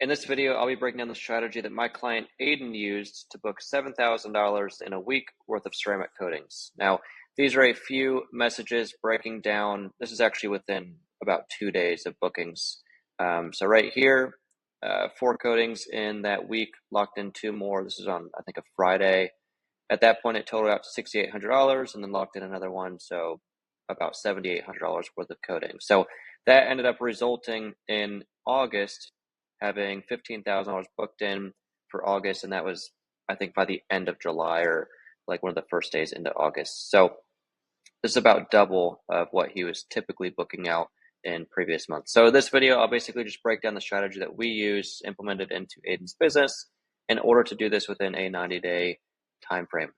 In this video, I'll be breaking down the strategy that my client Aden used to book $7,000 in a week worth of ceramic coatings. Now, these are a few messages breaking down. This is actually within about 2 days of bookings. So right here, 4 coatings in that week, locked in 2 more. This is on, I think, a Friday. At that point, it totaled out to $6,800 and then locked in another one. So about $7,800 worth of coatings. So that ended up resulting in August having $15,000 booked in for August, and that was, I think, by the end of July or like one of the first days into August. So this is about double of what he was typically booking out in previous months. So this video, I'll basically just break down the strategy that we use implemented into Aden's business in order to do this within a 90-day time frame.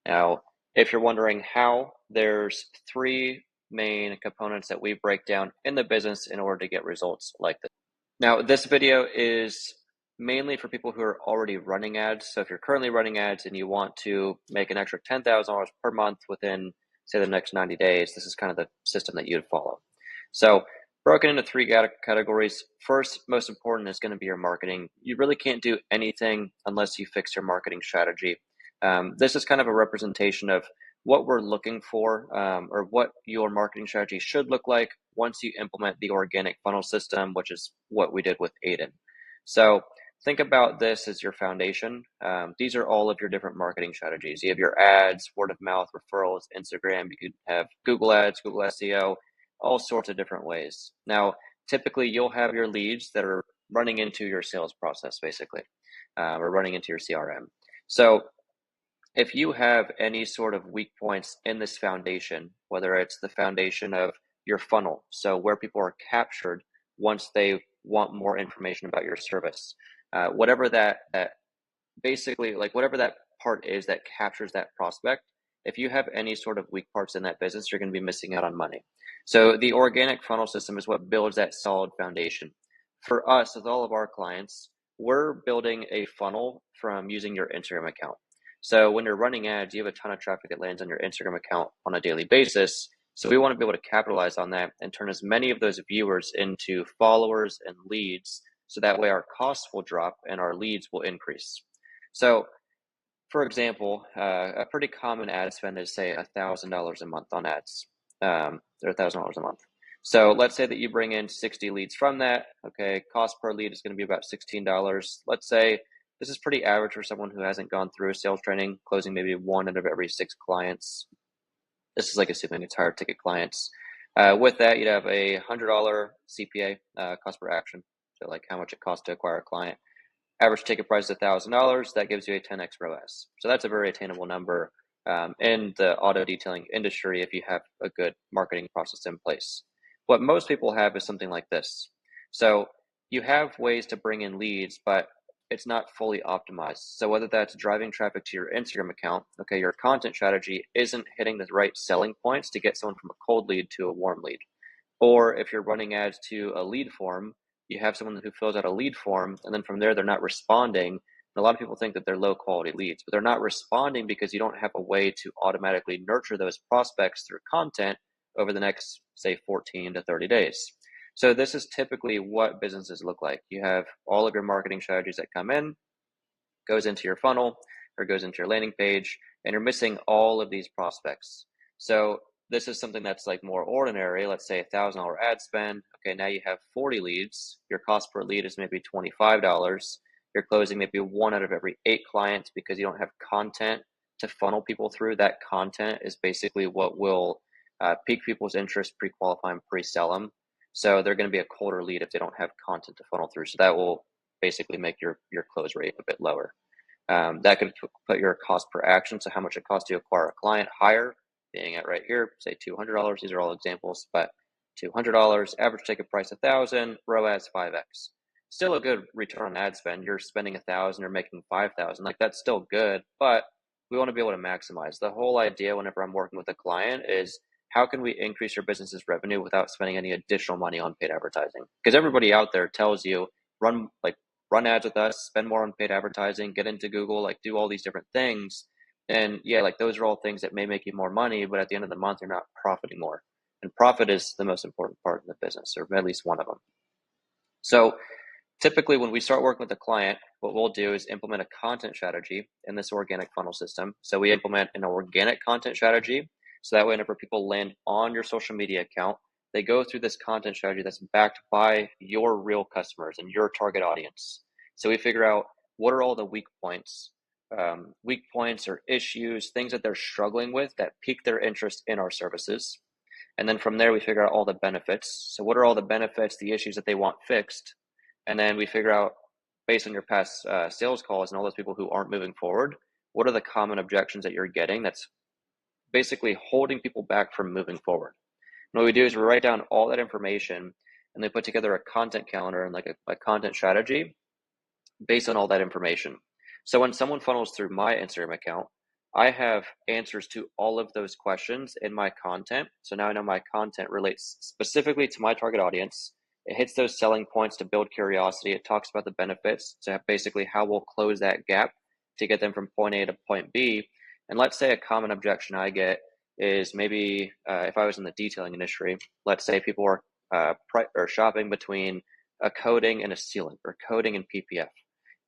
Now, if you're wondering how, there's 3 main components that we break down in the business in order to get results like this. Now, this video is mainly for people who are already running ads. So if you're currently running ads and you want to make an extra $10,000 per month within, say, the next 90 days, this is kind of the system that you'd follow. So broken into 3 categories. First, most important is going to be your marketing. You really can't do anything unless you fix your marketing strategy. This is kind of a representation of what we're looking for, or what your marketing strategy should look like once you implement the organic funnel system, which is what we did with Aden. So think about this as your foundation. These are all of your different marketing strategies. You have your ads, word of mouth, referrals, Instagram. You could have Google ads, Google SEO, all sorts of different ways. Now, typically you'll have your leads that are running into your sales process, basically, or running into your CRM. So if you have any sort of weak points in this foundation, whether it's the foundation of your funnel, so where people are captured once they want more information about your service, whatever that basically, like whatever that part is that captures that prospect, if you have any sort of weak parts in that business, you're going to be missing out on money. So the organic funnel system is what builds that solid foundation. For us, with all of our clients, we're building a funnel from using your Instagram account. So when you're running ads, you have a ton of traffic that lands on your Instagram account on a daily basis. So we want to be able to capitalize on that and turn as many of those viewers into followers and leads. So that way our costs will drop and our leads will increase. So for example, a pretty common ad spend is, say, $1,000 a month on ads, or $1,000 a month. So let's say that you bring in 60 leads from that. Okay, cost per lead is going to be about $16. Let's say this is pretty average for someone who hasn't gone through a sales training, closing maybe 1 out of every 6 clients. This is like assuming it's higher ticket clients. With that, you'd have a $100 CPA, cost per action. So like how much it costs to acquire a client. Average ticket price is $1,000. That gives you a 10x ROAS. So that's a very attainable number in the auto detailing industry if you have a good marketing process in place. What most people have is something like this. So you have ways to bring in leads, but it's not fully optimized. So whether that's driving traffic to your Instagram account, okay, your content strategy isn't hitting the right selling points to get someone from a cold lead to a warm lead. Or if you're running ads to a lead form, you have someone who fills out a lead form, and then from there, they're not responding. And a lot of people think that they're low quality leads, but they're not responding because you don't have a way to automatically nurture those prospects through content over the next, say, 14 to 30 days. So this is typically what businesses look like. You have all of your marketing strategies that come in, goes into your funnel or goes into your landing page, and you're missing all of these prospects. So this is something that's like more ordinary. Let's say $1,000 ad spend. Okay, now you have 40 leads. Your cost per lead is maybe $25. You're closing maybe 1 out of every 8 clients because you don't have content to funnel people through. That content is basically what will pique people's interest, pre-qualify and pre-sell them. So they're going to be a colder lead if they don't have content to funnel through. So that will basically make your close rate a bit lower. That could put your cost per action, so how much it costs to acquire a client, higher, being at right here, say $200. These are all examples, but $200, average ticket price $1,000, ROAS 5x. Still a good return on ad spend. You're spending $1,000, you're making $5,000. Like that's still good, but we want to be able to maximize. The whole idea whenever I'm working with a client is how can we increase your business's revenue without spending any additional money on paid advertising? Because everybody out there tells you run ads with us, spend more on paid advertising, get into Google, like do all these different things. And yeah, like those are all things that may make you more money, but at the end of the month, you're not profiting more. And profit is the most important part of the business, or at least one of them. So Typically, when we start working with a client, what we'll do is implement a content strategy in this organic funnel system. So we implement an organic content strategy. So that way, whenever people land on your social media account, they go through this content strategy that's backed by your real customers and your target audience. So we figure out what are all the weak points or issues, things that they're struggling with that pique their interest in our services. And then from there, we figure out all the benefits. So what are all the benefits, the issues that they want fixed? And then we figure out, based on your past sales calls and all those people who aren't moving forward, what are the common objections that you're getting that's basically holding people back from moving forward? And what we do is we write down all that information and then put together a content calendar and like a content strategy based on all that information. So when someone funnels through my Instagram account, I have answers to all of those questions in my content. So now I know my content relates specifically to my target audience. It hits those selling points to build curiosity. It talks about the benefits, so basically how we'll close that gap to get them from point A to point B. And let's say a common objection I get is maybe if I was in the detailing industry, let's say people are shopping between a coating and a sealant or coating and PPF.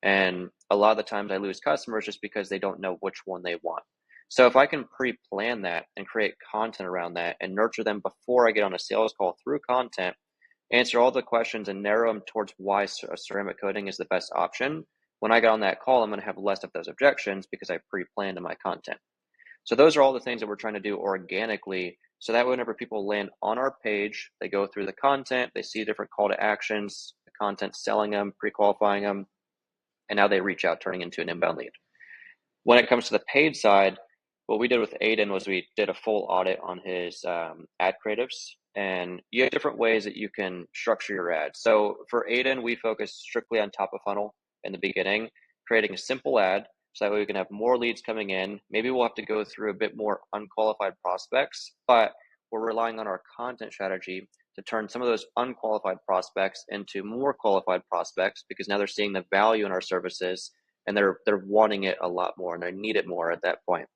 And a lot of the times I lose customers just because they don't know which one they want. So if I can pre-plan that and create content around that and nurture them before I get on a sales call through content, answer all the questions and narrow them towards why a ceramic coating is the best option, when I get on that call, I'm going to have less of those objections because I pre-planned in my content. So those are all the things that we're trying to do organically. So that whenever people land on our page, they go through the content, they see different call to actions, the content selling them, pre-qualifying them, and now they reach out, turning into an inbound lead. When it comes to the paid side, what we did with Aden was we did a full audit on his ad creatives, and you have different ways that you can structure your ads. So for Aden, we focus strictly on top of funnel in the beginning, creating a simple ad so that way we can have more leads coming in. Maybe we'll have to go through a bit more unqualified prospects, but we're relying on our content strategy to turn some of those unqualified prospects into more qualified prospects because now they're seeing the value in our services and they're wanting it a lot more and they need it more at that point.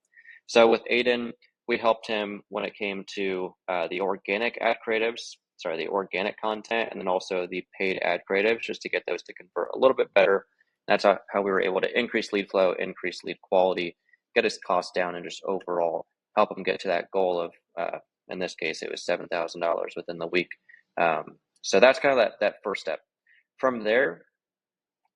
So with Aden, we helped him when it came to the organic content, and then also the paid ad creatives, just to get those to convert a little bit better. That's how we were able to increase lead flow, increase lead quality, get his costs down, and just overall help him get to that goal of, in this case, it was $7,000 within the week. So that's kind of that first step. From there,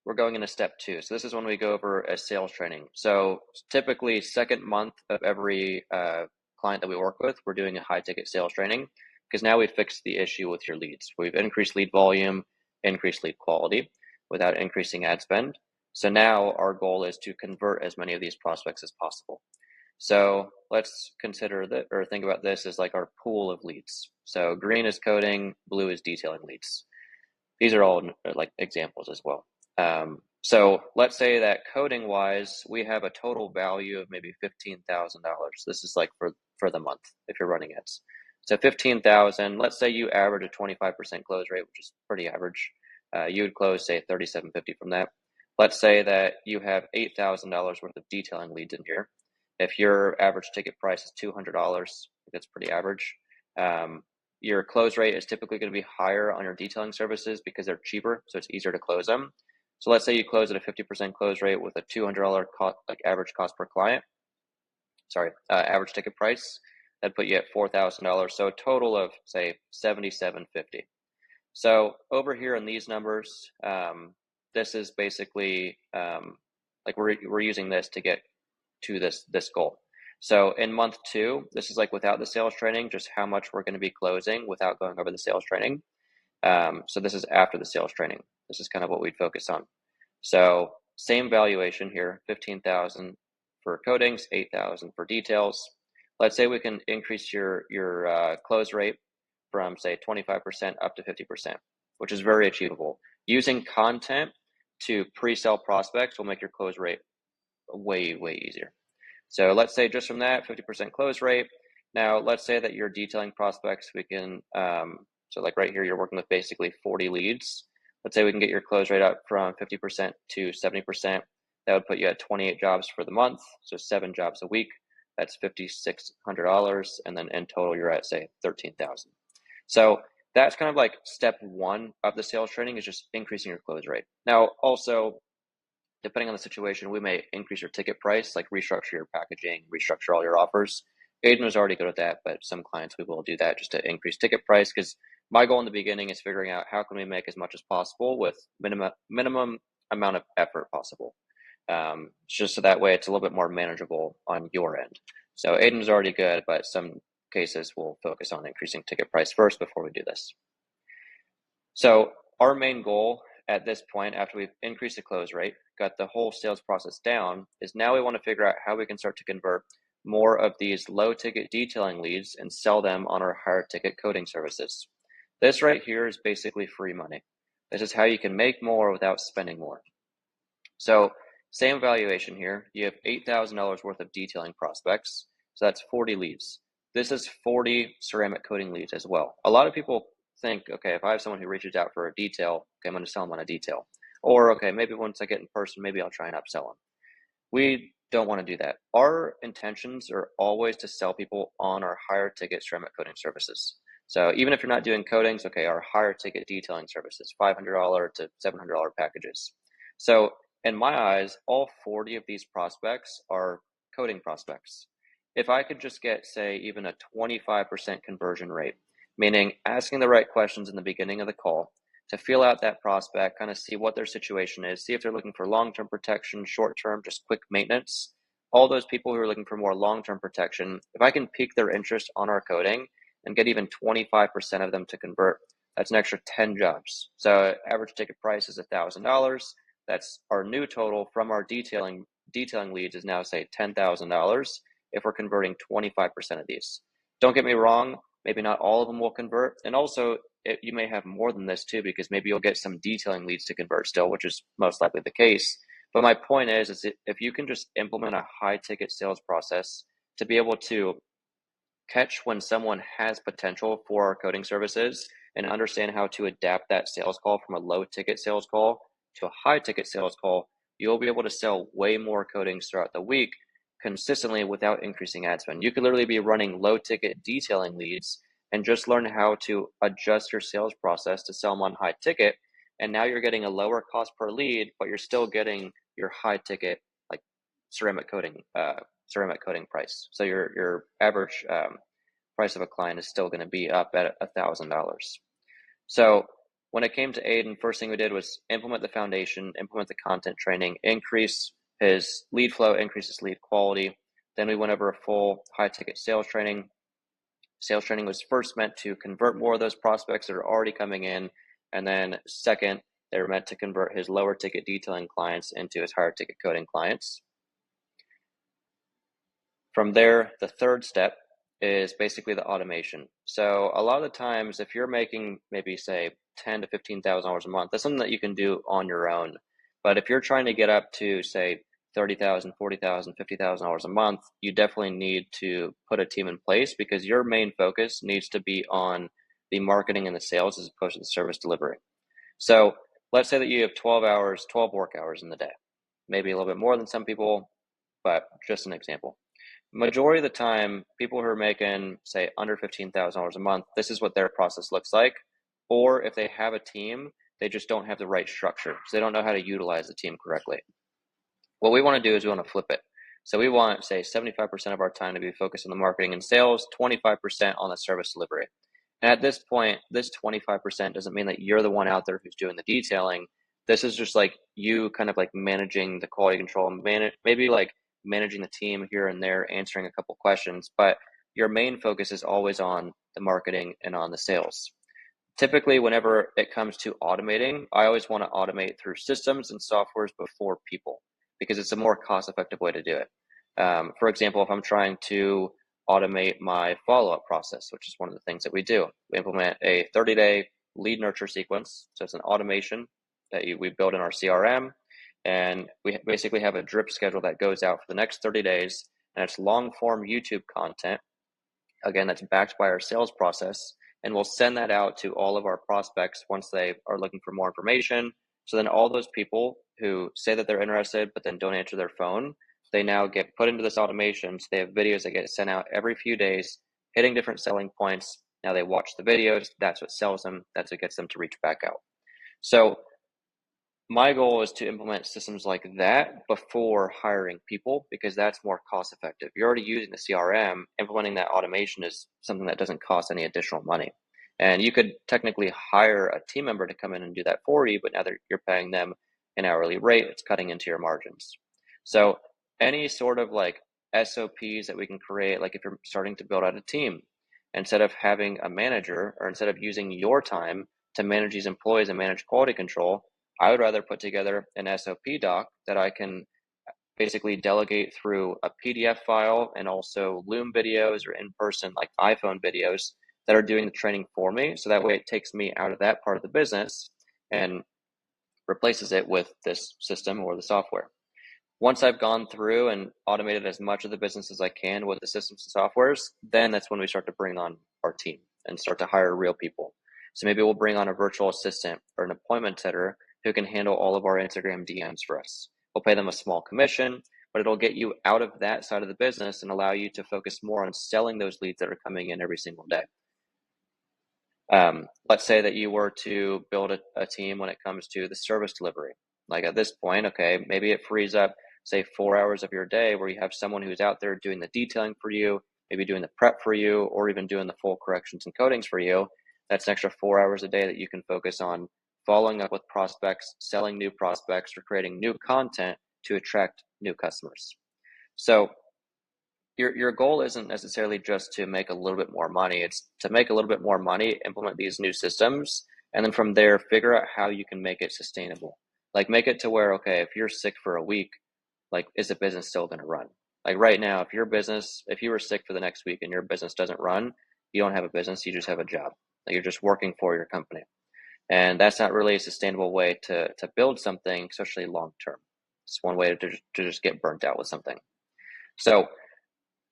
we're going into step 2. So this is when we go over a sales training. So typically second month of every client that we work with, we're doing a high ticket sales training because now we've fixed the issue with your leads. We've increased lead volume, increased lead quality without increasing ad spend. So now our goal is to convert as many of these prospects as possible. So let's consider that, or think about this as like our pool of leads. So green is coding, blue is detailing leads. These are all like examples as well. So let's say that coding wise, we have a total value of maybe $15,000. This is like for the month if you're running ads. So 15,000, let's say you average a 25% close rate, which is pretty average. You would close say 3,750 from that. Let's say that you have $8,000 worth of detailing leads in here. If your average ticket price is $200, that's pretty average. Your close rate is typically going to be higher on your detailing services because they're cheaper, so it's easier to close them. So let's say you close at a 50% close rate with a $200 like average cost per client. Average ticket price. That'd put you at $4,000. So a total of say $7,750. So over here in these numbers, this is basically like we're using this to get to this goal. So in month 2, this is like without the sales training, just how much we're going to be closing without going over the sales training. So this is after the sales training. This is kind of what we'd focus on. So same valuation here, 15,000 for coatings, 8,000 for details. Let's say we can increase your close rate from say 25% up to 50%, which is very achievable. Using content to pre-sell prospects will make your close rate way easier. So let's say just from that 50% close rate. Now let's say that your detailing prospects, we can so like right here, you're working with basically 40 leads. Let's say we can get your close rate up from 50% to 70%. That would put you at 28 jobs for the month. So 7 jobs a week. That's $5,600. And then in total, you're at say 13,000. So that's kind of like step one of the sales training, is just increasing your close rate. Now, also, depending on the situation, we may increase your ticket price, like restructure your packaging, restructure all your offers. Aiden was already good at that, but some clients we will do that just to increase ticket price, because my goal in the beginning is figuring out how can we make as much as possible with minimum amount of effort possible. Just so that way it's a little bit more manageable on your end. So Aiden's already good, but some cases we'll focus on increasing ticket price first before we do this. So our main goal at this point, after we've increased the close rate, got the whole sales process down, is now we want to figure out how we can start to convert more of these low ticket detailing leads and sell them on our higher ticket coding services. This right here is basically free money. This is how you can make more without spending more. So same evaluation here. You have $8,000 worth of detailing prospects. So that's 40 leads. This is 40 ceramic coating leads as well. A lot of people think, okay, if I have someone who reaches out for a detail, okay, I'm going to sell them on a detail. Or, okay, maybe once I get in person, maybe I'll try and upsell them. We don't want to do that. Our intentions are always to sell people on our higher ticket ceramic coating services. So even if you're not doing coatings, okay, our higher ticket detailing services, $500 to $700 packages. So in my eyes, all 40 of these prospects are coating prospects. If I could just get, say, even a 25% conversion rate, meaning asking the right questions in the beginning of the call to feel out that prospect, kind of see what their situation is, see if they're looking for long-term protection, short-term, just quick maintenance. All those people who are looking for more long-term protection, if I can pique their interest on our coding and get even 25% of them to convert, that's an extra 10 jobs. So average ticket price is $1,000. That's our new total from our detailing leads is now, say, $10,000 if we're converting 25% of these. Don't get me wrong, maybe not all of them will convert. And also, you may have more than this too, because maybe you'll get some detailing leads to convert still, which is most likely the case. But my point is if you can just implement a high ticket sales process to be able to catch when someone has potential for our coding services and understand how to adapt that sales call from a low ticket sales call to a high ticket sales call, you'll be able to sell way more coatings throughout the week consistently without increasing ad spend. You could literally be running low ticket detailing leads and just learn how to adjust your sales process to sell them on high ticket. And now you're getting a lower cost per lead, but you're still getting your high ticket, like ceramic coating price. So your average price of a client is still going to be up at $1,000. So when it came to Aden, first thing we did was implement the foundation, implement the content training, increase his lead flow, increase his lead quality. Then we went over a full high ticket sales training. Sales training was first meant to convert more of those prospects that are already coming in. And then second, they were meant to convert his lower ticket detailing clients into his higher ticket coding clients. From there, the third step is basically the automation. So a lot of the times, if you're making maybe say $10,000 to $15,000 a month, that's something that you can do on your own. But if you're trying to get up to say $30,000, $40,000, $50,000 a month, you definitely need to put a team in place, because your main focus needs to be on the marketing and the sales as opposed to the service delivery. So let's say that you have 12 work hours in the day, maybe a little bit more than some people, but just an example. Majority of the time, people who are making, say, under $15,000 a month, this is what their process looks like. Or if they have a team, they just don't have the right structure, so they don't know how to utilize the team correctly. What we want to do is we want to flip it. So we want, say, 75% of our time to be focused on the marketing and sales, 25% on the service delivery. And at this point, this 25% doesn't mean that you're the one out there who's doing the detailing. This is just like you kind of like managing the quality control and maybe like managing the team here and there, answering a couple questions, but your main focus is always on the marketing and on the sales. Typically, whenever it comes to automating, I always want to automate through systems and softwares before people, because it's a more cost-effective way to do it. For example, if I'm trying to automate my follow-up process, which is one of the things that we do, we implement a 30-day lead nurture sequence. So it's an automation that we build in our CRM. And we basically have a drip schedule that goes out for the next 30 days. And it's long form YouTube content. Again, that's backed by our sales process. And we'll send that out to all of our prospects once they are looking for more information. So then all those people who say that they're interested, but then don't answer their phone, they now get put into this automation. So they have videos that get sent out every few days, hitting different selling points Now they watch the videos. That's what sells them. That's what gets them to reach back out. So my goal is to implement systems like that before hiring people, because that's more cost effective. You're already using the CRM. Implementing that automation is something that doesn't cost any additional money. And you could technically hire a team member to come in and do that for you, but now that you're paying them an hourly rate, it's cutting into your margins. So any sort of like SOPs that we can create, like if you're starting to build out a team, instead of having a manager, or instead of using your time to manage these employees and manage quality control, I would rather put together an SOP doc that I can basically delegate through a PDF file, and also Loom videos or in-person like iPhone videos that are doing the training for me. So that way it takes me out of that part of the business and replaces it with this system or the software. Once I've gone through and automated as much of the business as I can with the systems and softwares, then that's when we start to bring on our team and start to hire real people. So maybe we'll bring on a virtual assistant or an appointment setter who can handle all of our Instagram DMs for us. We'll pay them a small commission, but it'll get you out of that side of the business and allow you to focus more on selling those leads that are coming in every single day. Let's say that you were to build a team when it comes to the service delivery. Like at this point, okay, maybe it frees up, say, 4 hours of your day where you have someone who's out there doing the detailing for you, maybe doing the prep for you, or even doing the full corrections and codings for you. That's an extra 4 hours a day that you can focus on following up with prospects, selling new prospects, or creating new content to attract new customers. So your goal isn't necessarily just to make a little bit more money. It's to make a little bit more money, implement these new systems, and then from there, figure out how you can make it sustainable. Like make it to where, okay, if you're sick for a week, like is the business still going to run? Like right now, if you were sick for the next week and your business doesn't run, you don't have a business, you just have a job. Like you're just working for your company. And that's not really a sustainable way to build something, especially long term. It's one way to just get burnt out with something. So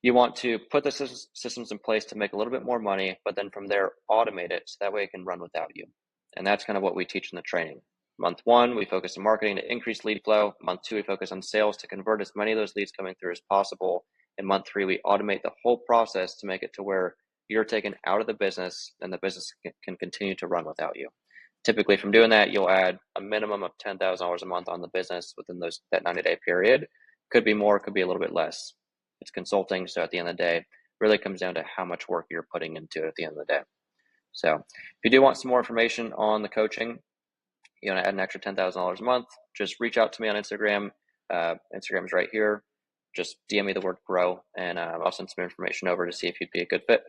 you want to put the systems in place to make a little bit more money, but then from there, automate it so that way it can run without you. And that's kind of what we teach in the training. Month 1, we focus on marketing to increase lead flow. Month 2, we focus on sales to convert as many of those leads coming through as possible. In month 3, we automate the whole process to make it to where you're taken out of the business and the business can continue to run without you. Typically, from doing that, you'll add a minimum of $10,000 a month on the business within that 90-day period. Could be more, could be a little bit less. It's consulting, so at the end of the day, really comes down to how much work you're putting into it at the end of the day. So if you do want some more information on the coaching, you want to add an extra $10,000 a month, just reach out to me on Instagram. Instagram is right here. Just DM me the word grow, and I'll send some information over to see if you'd be a good fit.